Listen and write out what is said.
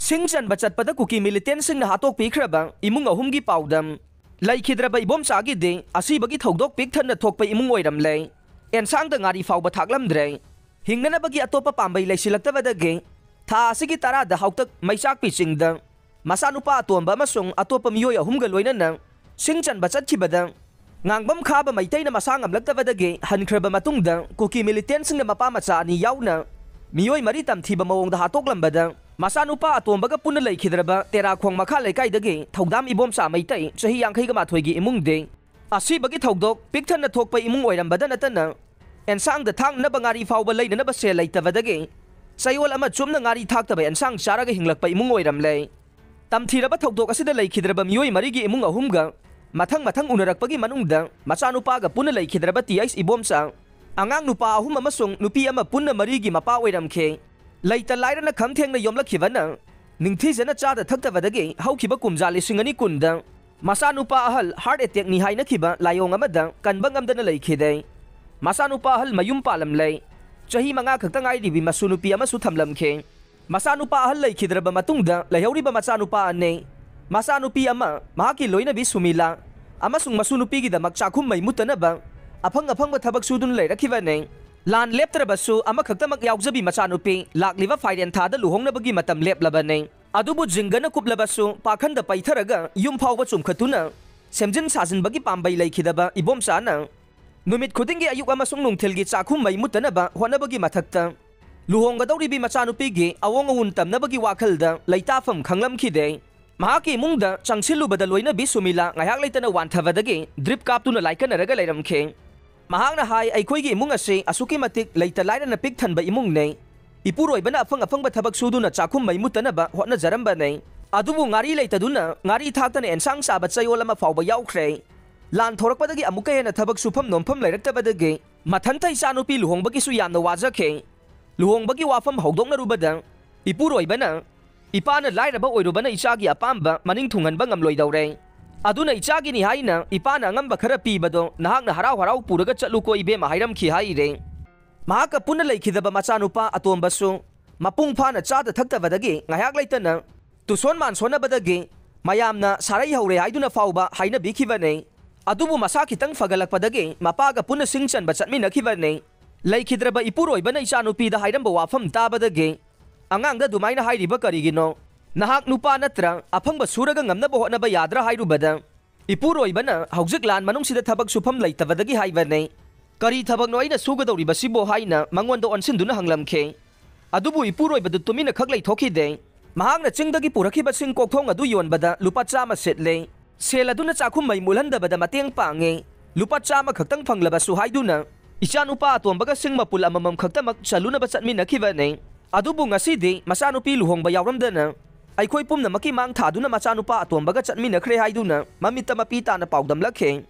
सिंचन बचतपद cookie militant Singh हाथोक पीख्रबा इमुंग अहुमगी पाउदम लैखिद्रबा इबोमचागी दे असीबगी थौदोक पिकथन थोकप इमुंग ओइरमले एनसांग गाड़ी फाउब थाकलमद्रे हिंगनबगी अतोप पांबई लैसिलक्तबदगे था असिगी तराद हाउतक मैचाक पिचिंगद मसानुपा अतोंबा अमसुंग अतोप मियोय अहुमग लोइनना सिंचन बचतखिबदा ngangbam khaba maitaina masang amlaktabadage hankraba matungda kuki militant sing mapa macha ani yauna miyoi mari tamthiba mawongda hatoklambada masanupa atombaga punna leikidraba tera khong makha lekai dage thodam ibom sa maitai chahi yangkhai ga mathoi gi imung de asibagi thodok pikthana thokpa imung oirambada natana ensang da thang na bangari fawba leina na ba se leitabadage sayol ama chumna ngari thaktaba ensang charaga hinglakpa imung oiramle tamthiraba thodok asida leikidraba miyoi mari gi imung ahumga mathang unarakpagi manungda machanupaga punna leikidraba tiais ibomsa angang nupa ahum amasung nupi ama punna marigi mapa oiramkhe leita lairana khamthengna yomlakhibana ningthijana chada thaktabadage haukiba kumjali singani kunda masanupa ahal heart attack ni haina khiba layong amada kanbangamdana leikhide masanupa ahal mayum palamlei chahi manga khaktangai ribi masunupi amasu thamlamkhe masanupa ahal leikidraba matungda laihoriba machanupa ane masanupi ama mahaki loina bi sumila amasung masunupi gi damak chakhum mai mutanaba afang thabak sudun leirakibane lan leptrabasu ama khaktamak yaujbi machanupi lakliba fairen thada luhongnabagi matam leplabane adubu jingana kuplabasu pakhanda paitharaga yum phawba chumkhatuna semjin sajinbagi pambai leikhidaba ibomsana numit khudingi ayuk amasung nungthilgi chakhum mai mutanaba honabagi mathakta luhonggadawribi machanupi gi awong hun tamnabagi wakhalda leitafam khanglamkhide mahaki mungda changsilubada loina bi sumila ngaiak leitana wanthabadagi drip kaptuna laikanaraga leiramkhe mahakna hai aikhoigi imung ase asuki matik leita lairana pik thanba imung nei ipuroibana afangba thabak suduna chakhum mai mutanaba hotna jaramba nei adubu ngari leitaduna ngari thaktana ensang saba chayolama fawba yaukhre lan thorakpadagi amuka hena thabak sufam nompham leiraktabadagi mathantai chanupi luhongbagi su yamna wajakhe luhongbagi wafam hawdokna rubada ipuroibana ipana lairaba oirubana ichagi apamba maning thunganba ngamloidawre aduna ichagi ni haina ipana ngamba khara pibado nahakna harau puraga chatlu ko ibe mahairam khi haire mahaka punna leikhidaba machanupa atombasu mapung phana chada thaktabadagi ngayak leitana tuson man sonabadagi mayamna sarai haure haiduna fawba haina bikhibane adubu masa khitang fagalakpadagi mapaga punna singchan ba chatminakhibane leikidraba ipuroibana ichanupi da hairamba wafam tabadagi angang da dumaina hairiba karigino nahak nupa natra afangba suraga ngamnaba hotnaba yadra hairubada ipuroibana haujik lan manung sida thabak sufam leitabadagi haibane kari thabak noina sugadawriba sibo haina mangonda onsinduna hanglamkhe adubu ipuroibadu tumina khaklei thokide mahakna chingdagi purakhiba sing kokthong adu yonbada lupa chama setle seladuna chakhum mai mulhandabada mateng pange lupa chama khaktang phanglaba su haiduna ichanupa atombaga sing mapul amamam khaktamak chaluna ba chatminakhibane adubu ngasidi machanupi luhongba yawramdana aikhoi pumna maki mang thaduna machanupa atombaga chatminakhre haiduna mamita mapita na paudam lakhe